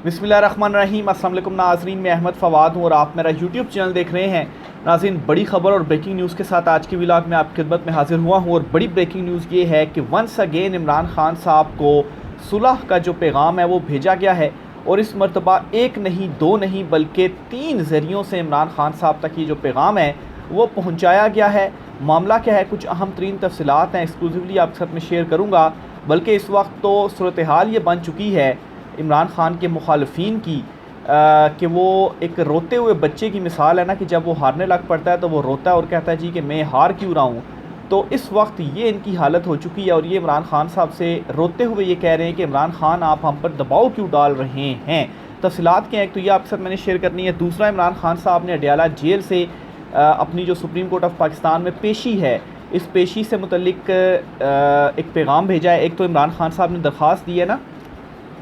बिस्मिल्लाहिर्रहमानिर्रहीम। अस्सलाम वालेकुम नाज़रीन, मैं अहमद फ़वाद हूँ और आप मेरा यूट्यूब चैनल देख रहे हैं। नाज़रीन, बड़ी ख़बर और ब्रेकिंग न्यूज़ के साथ आज की व्लॉग में आपकी खिदमत में हाजिर हुआ हूँ। और बड़ी ब्रेकिंग न्यूज़ ये है कि वंस अगेन इमरान खान साहब को सुलह का जो पैगाम है वो भेजा गया है। और इस मरतबा एक नहीं, दो नहीं, बल्कि 3 ज़रियों से इमरान खान साहब तक ये जो पैगाम है वो पहुँचाया गया है। मामला क्या है, कुछ अहम तरीन तफसीलात हैं, एक्सक्लूसिवली आपके साथ में शेयर करूँगा। बल्कि इस वक्त तो सूरत हाल ये बन चुकी है इमरान खान के मुखालफिन की कि वो एक रोते हुए बच्चे की मिसाल है ना, कि जब वो हारने लग पड़ता है तो वो रोता है और कहता है जी कि मैं हार क्यों रहा हूँ। तो इस वक्त ये इनकी हालत हो चुकी है और ये इमरान खान साहब से रोते हुए ये कह रहे हैं कि इमरान खान आप हम पर दबाव क्यों डाल रहे हैं। तफसीलात क्या है, एक तो ये आपके साथ मैंने शेयर करनी है। दूसरा, इमरान खान साहब ने अडयाला जेल से अपनी जो सुप्रीम कोर्ट ऑफ पाकिस्तान में पेशी है, इस पेशी से मुतल्लिक एक पैगाम भेजा है। एक तो इमरान खान साहब ने दरख्वास्त दी है ना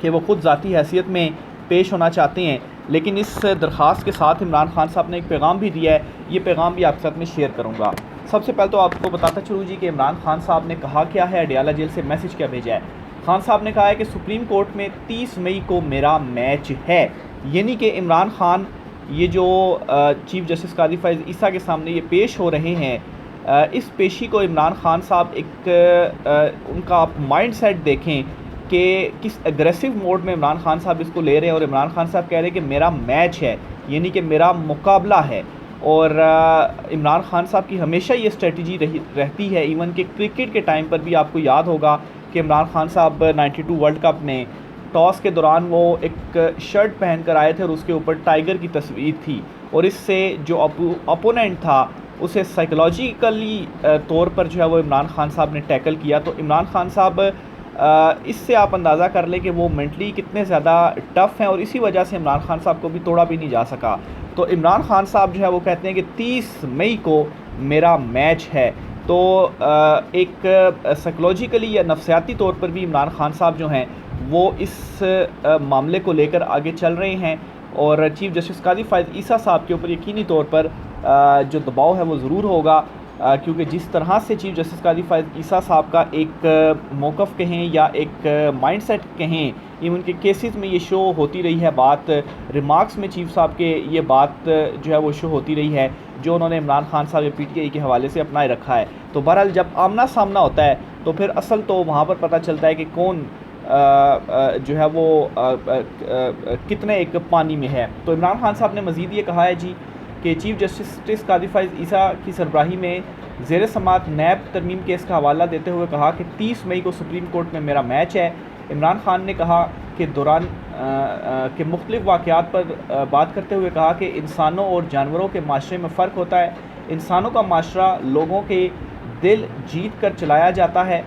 कि वो ख़ुद ज़ाती हैसियत में पेश होना चाहते हैं, लेकिन इस दरख्वास्त के साथ इमरान खान साहब ने एक पैगाम भी दिया है। ये पैगाम भी आपके साथ में शेयर करूँगा। सबसे पहले तो आपको बताता चलूँ जी कि इमरान खान साहब ने कहा क्या है, अडयाला जेल से मैसेज क्या भेजा है। खान साहब ने कहा है कि सुप्रीम कोर्ट में 30 मई को मेरा मैच है। यानी कि इमरान खान ये जो चीफ़ जस्टिस कादी फ़ैज़ ईसा के सामने ये पेश हो रहे हैं, इस पेशी को इमरान खान साहब एक उनका आप माइंड सेट देखें कि किस एग्रेसिव मोड में इमरान खान साहब इसको ले रहे हैं। और इमरान खान साहब कह रहे हैं कि मेरा मैच है, यानी कि मेरा मुकाबला है। और इमरान खान साहब की हमेशा ये स्ट्रेटजी रहती है। इवन कि क्रिकेट के टाइम पर भी आपको याद होगा कि इमरान खान साहब 92 वर्ल्ड कप में टॉस के दौरान वो एक शर्ट पहन कर आए थे और उसके ऊपर टाइगर की तस्वीर थी। और इससे जो अपोनेंट था उसे साइकोलॉजिकली तौर पर जो है वो इमरान खान साहब ने टैकल किया। तो इमरान खान साहब इससे आप अंदाज़ा कर लें कि वो मेंटली कितने ज़्यादा टफ़ हैं और इसी वजह से इमरान खान साहब को भी तोड़ा भी नहीं जा सका। तो इमरान खान साहब जो है वो कहते हैं कि 30 मई को मेरा मैच है। तो एक साइकोलॉजिकली या नफसियाती तौर पर भी इमरान खान साहब जो हैं वो इस मामले को लेकर आगे चल रहे हैं। और चीफ़ जस्टिस कादी फ़ैज़ ईसा साहब के ऊपर यकीनी तौर पर जो दबाव है वो ज़रूर होगा, क्योंकि जिस तरह से चीफ़ जस्टिस कादी फ़ैज़ ईसा साहब का एक मौक़िफ़ कहें या एक माइंडसेट कहें, इवन के केसेस में ये शो होती रही है बात, रिमार्क्स में चीफ़ साहब के ये बात जो है वो शो होती रही है, जो उन्होंने इमरान खान साहब या PTI के हवाले से अपनाए रखा है। तो बहरहाल जब आमना सामना होता है तो फिर असल तो वहाँ पर पता चलता है कि कौन जो है वो कितने एक पानी में है। तो इमरान खान साहब ने मज़ीद ये कहा है जी कि चीफ़ जस्टिस कादी फ़ैज़ ईसा की सरबराही में ज़ेर समात नैब तरमीम केस का हवाला देते हुए कहा कि 30 मई को सुप्रीम कोर्ट में मेरा मैच है। इमरान खान ने कहा कि दौरान के मुख्तलिफ़ वाक़यात पर बात करते हुए कहा कि इंसानों और जानवरों के माशरे में फ़र्क होता है। इंसानों का माशरा लोगों के दिल जीत कर चलाया जाता है।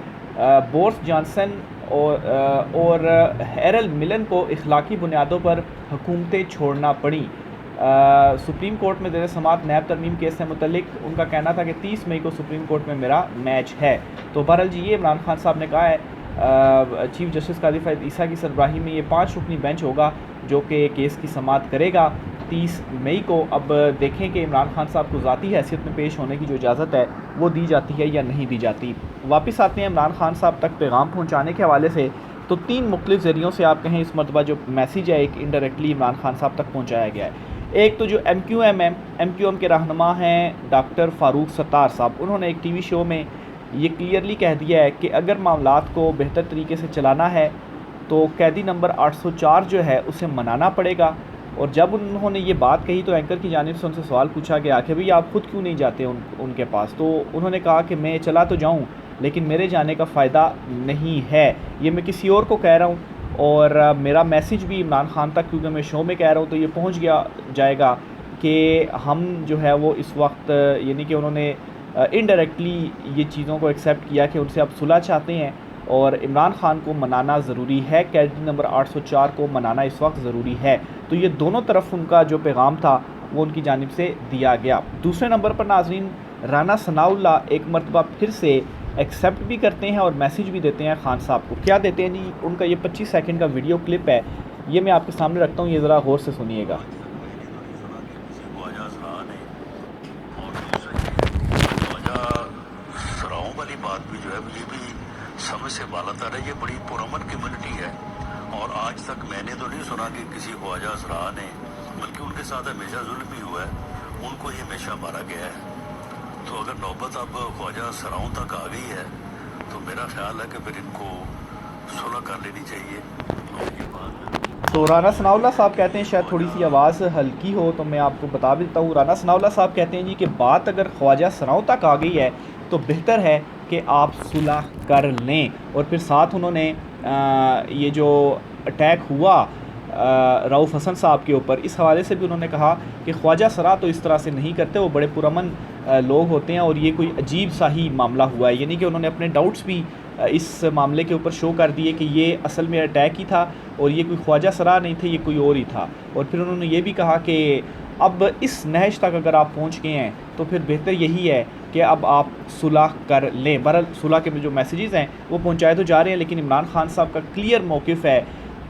बोरिस जॉनसन और हैरल्ड मिलन को इखलाकी बुनियादों पर हुकूमतें छोड़ना पड़ी। सुप्रीम कोर्ट में ज़ेर समात नैब तरमीम केस से मुतल्लिक उनका कहना था कि 30 मई को सुप्रीम कोर्ट में मेरा मैच है। तो बहरहाल जी ये इमरान खान साहब ने कहा है। चीफ़ जस्टिस कादी फ़ैज़ ईसा की सरबराही में ये 5 रुकनी बेंच होगा जो कि केस की समाअत करेगा 30 मई को। अब देखें कि इमरान खान साहब को ज़ाती हैसियत में पेश होने की जो इजाज़त है वो दी जाती है या नहीं दी जाती। वापस आते हैं इमरान खान साहब तक पैगाम पहुँचाने के हवाले से। तो 3 मुख्तलिफ़ ज़रियों से आप कहें इस मरतबा जो मैसेज है एक इनडायरेक्टली इमरान खान साहब तक पहुँचाया गया है। एक तो जो MQM के रहनुमा हैं डॉक्टर फ़ारूक सत्तार साहब, उन्होंने एक TV शो में ये क्लियरली कह दिया है कि अगर मामलात को बेहतर तरीके से चलाना है तो कैदी नंबर 804 जो है उसे मनाना पड़ेगा। और जब उन्होंने ये बात कही तो एंकर की जानिब से उनसे सवाल पूछा गया कि भाई आप ख़ुद क्यों नहीं जाते उनके पास। तो उन्होंने कहा कि मैं चला तो जाऊँ लेकिन मेरे जाने का फ़ायदा नहीं है, ये मैं किसी और को कह रहा हूँ। और मेरा मैसेज भी इमरान खान तक, क्योंकि मैं शो में कह रहा हूँ तो ये पहुँच जाएगा कि हम जो है वो इस वक्त, यानी कि उन्होंने इनडायरेक्टली ये चीज़ों को एक्सेप्ट किया कि उनसे आप सुलह चाहते हैं और इमरान खान को मनाना ज़रूरी है, कैदी नंबर 804 को मनाना इस वक्त ज़रूरी है। तो ये दोनों तरफ उनका जो पैगाम था वो उनकी जानिब से दिया गया। दूसरे नंबर पर नाज़रीन राना सनाउल्लाह एक मरतबा फिर से एक्सेप्ट भी करते हैं और मैसेज भी देते हैं खान साहब को। क्या देते हैं जी, उनका ये 25 सेकंड का वीडियो क्लिप है, ये मैं आपके सामने रखता हूँ, ये ज़रा गौर से सुनिएगा। बात भी जो है ये भी समय से बालता रही, ये बड़ी पुरअमन कम्युनिटी है और आज आज तक मैंने तो नहीं सुना कि किसी ख्वाजा असरा ने, बल्कि उनके साथ हमेशा जुल्म भी हुआ है, उनको ही हमेशा मारा गया है। तो अगर नौबत अब ख्वाजा असराओं तक आ गई है तो मेरा ख्याल है कि फिर इनको सुलह कर लेनी चाहिए। और ये बात तो राना सनाउल्लाह साहब कहते हैं, शायद थोड़ी सी आवाज़ हल्की हो तो मैं आपको बता भी देता हूँ। राना सनाउल्लाह साहब कहते हैं जी कि बात अगर ख्वाजा सराओं तक आ गई है तो बेहतर है कि आप सुलह कर लें। और फिर साथ उन्होंने ये जो अटैक हुआ रऊफ़ हसन साहब के ऊपर, इस हवाले से भी उन्होंने कहा कि ख्वाजा सरा तो इस तरह से नहीं करते, वो बड़े पुरअमन लोग होते हैं और ये कोई अजीब सा ही मामला हुआ है। यानी कि उन्होंने अपने डाउट्स भी इस मामले के ऊपर शो कर दिए कि ये असल में अटैक ही था और ये कोई ख्वाजा सरा नहीं थे, ये कोई और ही था। और फिर उन्होंने ये भी कहा कि अब इस नहज तक अगर आप पहुंच गए हैं तो फिर बेहतर यही है कि अब आप सुलह कर लें। बहरहाल सुलह के जो मैसेजेस हैं वो पहुंचाए तो जा रहे हैं, लेकिन इमरान खान साहब का क्लियर मौक़िफ़ है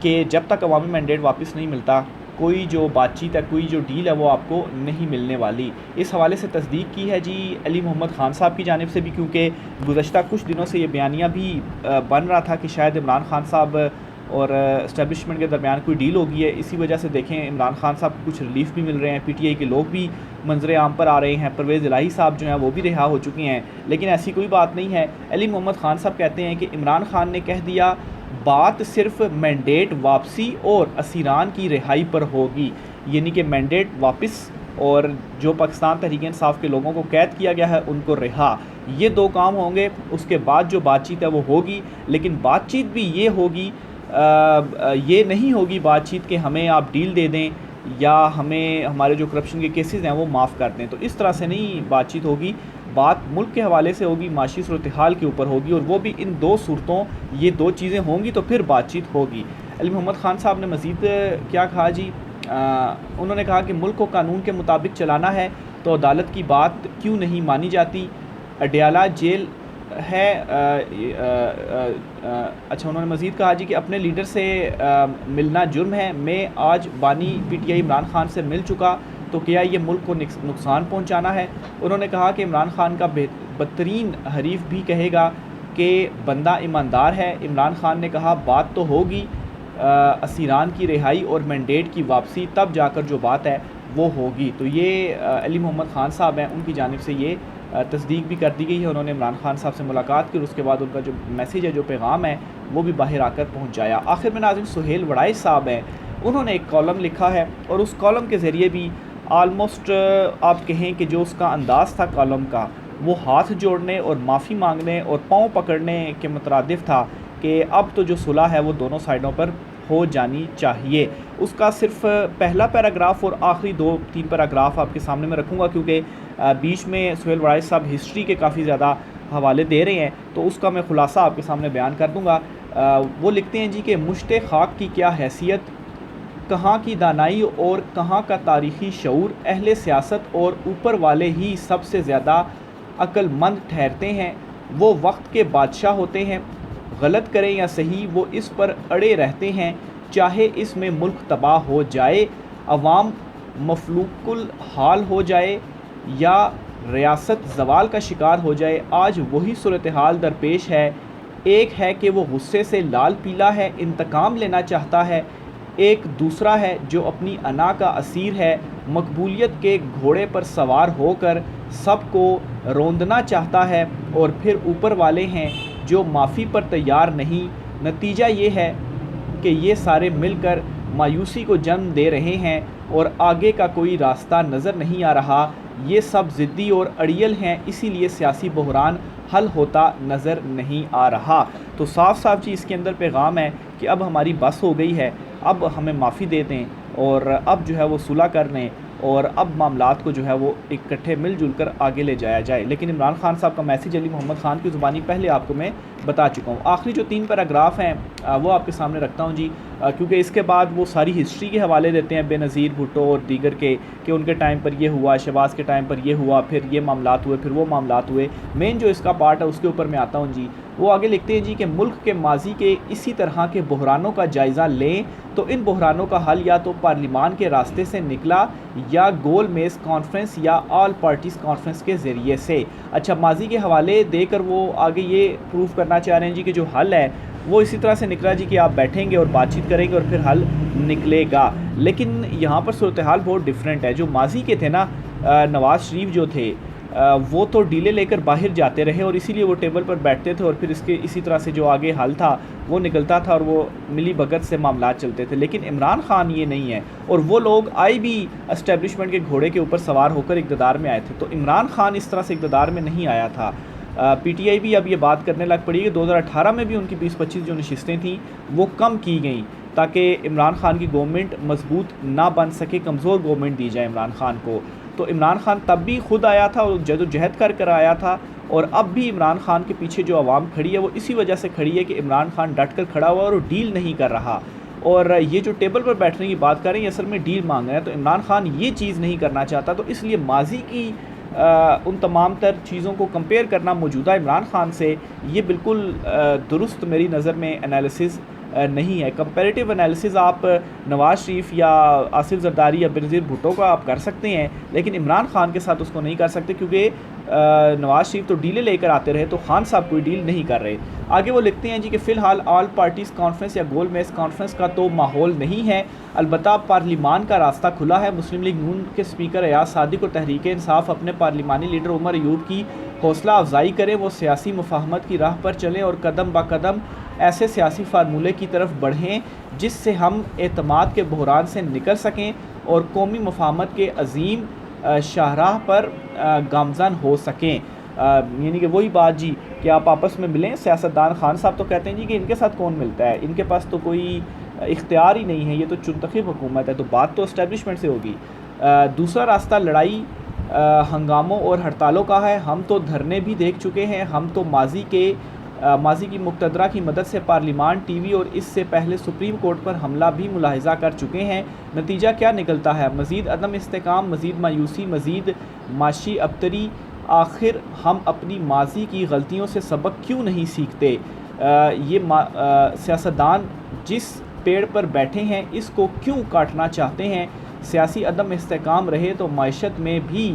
कि जब तक अवामी मैंडेट वापस नहीं मिलता, कोई जो बातचीत है, कोई जो डील है वो आपको नहीं मिलने वाली। इस हवाले से तस्दीक की है जी अली मोहम्मद ख़ान साहब की जानिब से भी, क्योंकि गुज़श्ता कुछ दिनों से ये बयानिया भी बन रहा था कि शायद इमरान खान साहब और इस्टेब्लिशमेंट के दरमियान कोई डील होगी है। इसी वजह से देखें इमरान खान साहब को कुछ रिलीफ भी मिल रहे हैं, पीटीआई के लोग भी मंजर आम पर आ रहे हैं, परवेज़ इलाही साहब जो हैं वो भी रिहा हो चुके हैं। लेकिन ऐसी कोई बात नहीं है। अली मोहम्मद ख़ान साहब कहते हैं कि इमरान खान ने कह दिया बात सिर्फ मैंडेट वापसी और असीरान की रिहाई पर होगी, यानी कि मैंडेट वापस और जो पाकिस्तान तहरीक इंसाफ के लोगों को कैद किया गया है उनको रिहा, ये दो काम होंगे। उसके बाद जो बातचीत है वो होगी, लेकिन बातचीत भी ये होगी, ये नहीं होगी बातचीत कि हमें आप डील दे दें या हमें हमारे जो करप्शन के केसेस हैं वो माफ़ कर दें। तो इस तरह से नहीं बातचीत होगी, बात मुल्क के हवाले से होगी, माशी सूरत हाल के ऊपर होगी, और वो भी इन दो सूरतों, ये दो चीज़ें होंगी तो फिर बातचीत होगी। अली मोहम्मद ख़ान साहब ने मज़ीद क्या कहा जी, उन्होंने कहा कि मुल्क को कानून के मुताबिक चलाना है तो अदालत की बात क्यों नहीं मानी जाती। अडयाला जेल है। अच्छा, उन्होंने मज़ीद कहा जी कि अपने लीडर से मिलना जुर्म है। मैं आज बानी पीटीआई इमरान खान से मिल चुका, तो क्या ये मुल्क को नुकसान पहुंचाना है। उन्होंने कहा कि इमरान खान का बदतरीन हरीफ भी कहेगा कि बंदा ईमानदार है। इमरान खान ने कहा बात तो होगी असीरान की रिहाई और मैंडेट की वापसी, तब जाकर जो बात है वो होगी। तो ये अली मोहम्मद ख़ान साहब हैं, उनकी जानिब से ये तस्दीक भी कर दी गई है। उन्होंने इमरान खान साहब से मुलाकात की और उसके बाद उनका जो मैसेज है, जो पैगाम है, वो भी बाहर आकर पहुँच जाया। आखिर में नाज़रीन सुहेल वड़ाइच साहब हैं, उन्होंने एक कॉलम लिखा है और उस कॉलम के ज़रिए भी आलमोस्ट आप कहें कि जो उसका अंदाज़ था कॉलम का, वो हाथ जोड़ने और माफ़ी मांगने और पाँव पकड़ने के मुतरादिफ था कि अब तो जो सुलह है वो दोनों साइडों पर हो जानी चाहिए। उसका सिर्फ पहला पैराग्राफ और आखिरी 2-3 पैराग्राफ आपके सामने मैं रखूँगा, क्योंकि बीच में सुहेल वड़ाइच साहब हिस्ट्री के काफ़ी ज़्यादा हवाले दे रहे हैं, तो उसका मैं खुलासा आपके सामने बयान कर दूँगा। वो लिखते हैं जी कि मुश्ते खाक की क्या हैसियत, कहाँ की दानाई और कहाँ का तारीख़ी शऊर, अहले सियासत और ऊपर वाले ही सबसे ज़्यादा अक्लमंद ठहरते हैं। वो वक्त के बादशाह होते हैं, गलत करें या सही वो इस पर अड़े रहते हैं, चाहे इसमें मुल्क तबाह हो जाए, अवाम मफलूकुल हाल हो जाए या रियासत जवाल का शिकार हो जाए, आज वही सूरत हाल दरपेश है। एक है कि वो गुस्से से लाल पीला है, इंतकाम लेना चाहता है, एक दूसरा है जो अपनी अना का असीर है, मकबूलियत के घोड़े पर सवार होकर सबको रोंदना चाहता है, और फिर ऊपर वाले हैं जो माफ़ी पर तैयार नहीं। नतीजा ये है कि ये सारे मिलकर मायूसी को जन्म दे रहे हैं और आगे का कोई रास्ता नज़र नहीं आ रहा। ये सब ज़िद्दी और अड़ियल हैं, इसीलिए सियासी बहरान हल होता नज़र नहीं आ रहा। तो साफ साफ जी इसके अंदर पैगाम है कि अब हमारी बस हो गई है, अब हमें माफ़ी दे दें और अब जो है वो सुलह कर लें और अब मामलात को जो है वो इकट्ठे मिलजुल कर आगे ले जाया जाए। लेकिन इमरान खान साहब का मैसेज अली मोहम्मद ख़ान की ज़ुबानी पहले आपको मैं बता चुका हूँ। आखिरी जो 3 पैराग्राफ हैं वो आपके सामने रखता हूँ जी, क्योंकि इसके बाद वो सारी हिस्ट्री के हवाले देते हैं बेनज़ीर भुट्टो और दीगर के, कि उनके टाइम पर ये हुआ, शहबाज़ के टाइम पर ये हुआ, फिर ये मामलात हुए, फिर वो मामलात हुए। मेन जो इसका पार्ट है उसके ऊपर मैं आता हूँ जी। वो आगे लिखते हैं जी कि मुल्क के माजी के इसी तरह के बहरानों का जायज़ा लें तो इन बहरानों का हल या तो पार्लिमान के रास्ते से निकला या गोल मेज़ कॉन्फ्रेंस या ऑल पार्टीज़ कॉन्फ्रेंस के ज़रिए से। अच्छा, माजी के हवाले देकर वो आगे ये प्रूव करना चाह रहे हैं जी कि जो हल है वो इसी तरह से निकला जी कि आप बैठेंगे और बातचीत करेंगे और फिर हल निकलेगा। लेकिन यहाँ पर सूरत हाल बहुत डिफरेंट है। जो माजी के थे ना, नवाज़ शरीफ जो थे, वो तो डीले लेकर बाहर जाते रहे और इसीलिए वो टेबल पर बैठते थे और फिर इसी तरह से जो आगे हल था वो निकलता था और वो मिली भगत से मामला चलते थे। लेकिन इमरान खान ये नहीं है, और वो लोग आए भी एस्टेब्लिशमेंट के घोड़े के ऊपर सवार होकर इक़्तिदार में आए थे। तो इमरान खान इस तरह से इक़्तिदार में नहीं आया था। पीटीआई भी अब ये बात करने लग पड़ी कि 2018 में भी उनकी 20-25 जो नशिस्तें थीं वो कम की गई ताकि इमरान खान की गवर्नमेंट मजबूत ना बन सके, कमज़ोर गवर्नमेंट दी जाए इमरान खान को। तो इमरान खान तब भी खुद आया था और जदोजहद कर आया था, और अब भी इमरान खान के पीछे जो आवाम खड़ी है वो इसी वजह से खड़ी है कि इमरान खान डट कर खड़ा हुआ और डील नहीं कर रहा। और ये जो टेबल पर बैठने की बात कर रहे हैं असल में डील मांग रहे हैं, तो इमरान खान ये चीज़ नहीं करना चाहता। तो इसलिए माजी की उन तमाम तर चीज़ों को कंपेयर करना मौजूदा इमरान खान से, ये बिल्कुल दुरुस्त मेरी नज़र में एनालिसिस नहीं है। कंपैरेटिव एनालिसिस आप नवाज़ शरीफ या आसिफ जरदारी या बेनज़ीर भुट्टो का आप कर सकते हैं, लेकिन इमरान खान के साथ उसको नहीं कर सकते, क्योंकि नवाज़ शरीफ तो डीलें लेकर आते रहे, तो खान साहब कोई डील नहीं कर रहे। आगे वो लिखते हैं जी कि फ़िलहाल ऑल पार्टीज़ कॉन्फ्रेंस या गोल मेज़ कॉन्फ्रेंस का तो माहौल नहीं है, अलबत्ता पार्लिमान का रास्ता खुला है। मुस्लिम लीग नून के स्पीकर अयाज सादिक और तहरीक इंसाफ अपने पार्लिमानी लीडर उमर अयूब की हौसला अफजाई करें, वो सियासी मुफाहमत की राह पर चलें और कदम ब कदम ऐसे सियासी फार्मूले की तरफ बढ़ें जिससे हम एतमाद के बहरान से निकल सकें और कौमी मुफाहमत के अजीम शाहराह पर गामज़न हो सकें। यानी कि वही बात जी कि आप आपस में मिलें। सियासतदान खान साहब तो कहते हैं जी कि इनके साथ कौन मिलता है, इनके पास तो कोई इख्तियार ही नहीं है, ये तो चुनतखब हुकूमत है, तो बात तो इस्टेब्लिशमेंट से होगी। दूसरा रास्ता लड़ाई हंगामों और हड़तालों का है। हम तो धरने भी देख चुके हैं, हम तो माजी की मुक़तदरा की मदद से पार्लिमान, टीवी और इससे पहले सुप्रीम कोर्ट पर हमला भी मुलाहिज़ा कर चुके हैं। नतीजा क्या निकलता है? मज़ीद अदम इस्तेकाम, मज़ीद मायूसी, मज़ीद माशी अबतरी। आखिर हम अपनी माजी की गलतियों से सबक क्यों नहीं सीखते? ये सियासतदान जिस पेड़ पर बैठे हैं इसको क्यों काटना चाहते हैं? सियासी अदम इस्तेकाम रहे तो मायशत में भी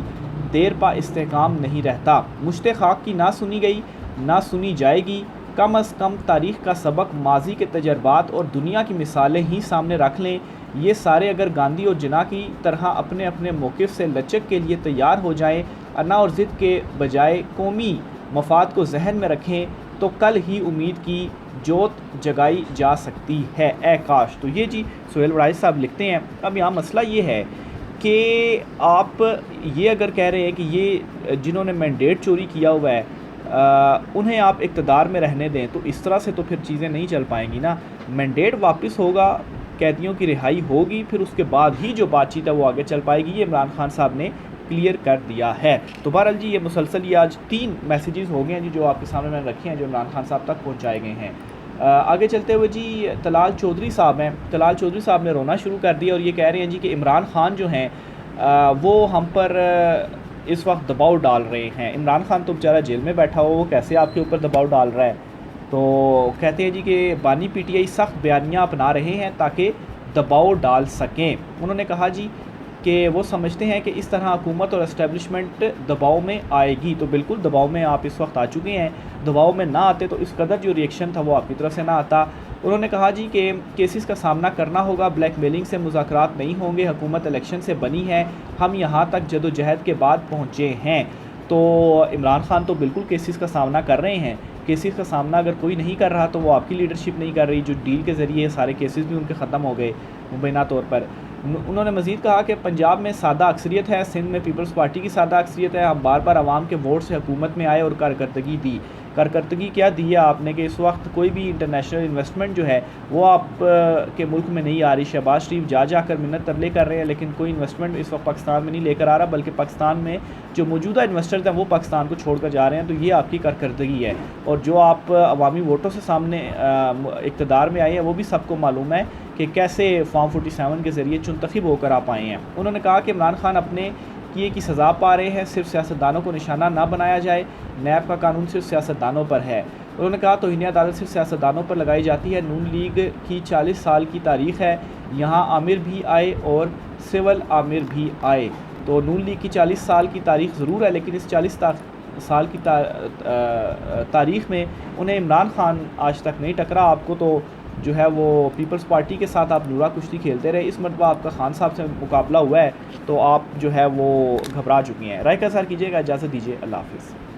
देर पा इस्तेकाम नहीं रहता। मुश्ते खाक की ना सुनी गई ना सुनी जाएगी। कम अज़ कम तारीख़ का सबक, माजी के तजर्बात और दुनिया की मिसालें ही सामने रख लें। ये सारे अगर गांधी और जिन्ना की तरह अपने अपने मौक़िफ़ से लचक के लिए तैयार हो जाएं, अना और ज़िद के बजाय कौमी मफाद को जहन में रखें, तो कल ही उम्मीद की जोत जगाई जा सकती है। ए काश। तो ये जी सुहेल वड़ाई साहब लिखते हैं। अब यहाँ मसला ये है कि आप ये अगर कह रहे हैं कि ये जिन्होंने मैंडेट चोरी किया हुआ है उन्हें आप इक़्तिदार में रहने दें, तो इस तरह से तो फिर चीज़ें नहीं चल पाएंगी ना। मैंडेट वापस होगा, कैदियों की रिहाई होगी, फिर उसके बाद ही जो बातचीत है वो आगे चल पाएगी। ये इमरान खान साहब ने क्लियर कर दिया है। तो बहरहाल जी ये मुसलसल ये आज 3 मैसेजेस हो गए हैं जी जो आपके सामने मैंने रखे हैं, जो इमरान खान साहब तक पहुँचाए गए हैं। आगे चलते हुए जी तलाल चौधरी साहब हैं। तलाल चौधरी साहब ने रोना शुरू कर दिया और ये कह रहे हैं जी कि इमरान खान जो हैं वो हम पर इस वक्त दबाव डाल रहे हैं। इमरान खान तो बेचारा जेल में बैठा हुआ, वो कैसे आपके ऊपर दबाव डाल रहा है? तो कहते हैं जी कि बानी पीटीआई सख्त बयानियाँ अपना रहे हैं ताकि दबाव डाल सकें। उन्होंने कहा जी कि वो समझते हैं कि इस तरह हुकूमत और एस्टेब्लिशमेंट दबाव में आएगी। तो बिल्कुल दबाव में आप इस वक्त आ चुके हैं। दबाव में ना आते तो इस कदर जो रिएक्शन था वो आपकी तरफ से ना आता। उन्होंने कहा जी कि केसेस का सामना करना होगा, ब्लैकमेलिंग से मुज़ाकरात नहीं होंगे, हुकूमत इलेक्शन से बनी है, हम यहाँ तक जदोजहद के बाद पहुँचे हैं। तो इमरान खान तो बिल्कुल केसेस का सामना कर रहे हैं। केसेस का सामना अगर कोई नहीं कर रहा तो वो आपकी लीडरशिप नहीं कर रही, जो डील के ज़रिए सारे केसेस भी उनके ख़त्म हो गए मुबैना तौर पर। उन्होंने मज़ीद कहा कि पंजाब में सादा अक्सरियत है, सिंध में पीपल्स पार्टी की सादा अक्सरियत है, हम बार बार आवाम के वोट से हुकूमत में आए और कारकर्दगी दी। कारकर्दगी क्या दी है आपने कि इस वक्त कोई भी इंटरनेशनल इन्वेस्टमेंट जो है वो आप के मुल्क में नहीं आ रही। शहबाज शरीफ जाकर मिन्नत तरले कर रहे हैं, लेकिन कोई इन्वेस्टमेंट इस वक्त पाकिस्तान में नहीं लेकर आ रहा, बल्कि पाकिस्तान में जो मौजूदा इन्वेस्टर्स हैं वो पाकिस्तान को छोड़ कर जा रहे हैं। तो ये आपकी कारकर्दगी है, और जो आप अवामी वोटों से सामने इक़्तिदार में आए हैं वो भी सबको मालूम है कि कैसे फॉर्म 47 के ज़रिए चुनतखब होकर आप आए हैं। उन्होंने कहा कि इमरान खान अपने किए की सज़ा पा रहे हैं, सिर्फ सियासतदानों को निशाना ना बनाया जाए, नैब का कानून सिर्फ सियासतदानों पर है। उन्होंने कहा तौहीन अदालत सिर्फ सियासतदानों पर लगाई जाती है। नून लीग की 40 साल की तारीख़ है, यहाँ आमिर भी आए और सिविल आमिर भी आए। तो नून लीग की 40 साल की तारीख़ ज़रूर है, लेकिन इस 40 साल की तारीख़ में उन्हें इमरान खान आज तक नहीं टकरा। आपको तो जो है वो पीपल्स पार्टी के साथ आप नूरा कुश्ती खेलते रहे, इस मरतबा आपका खान साहब से मुकाबला हुआ है तो आप जो है वो घबरा चुकी हैं। राय का इज़हार कीजिएगा, इजाज़त दीजिए, अल्लाह हाफ़िज़।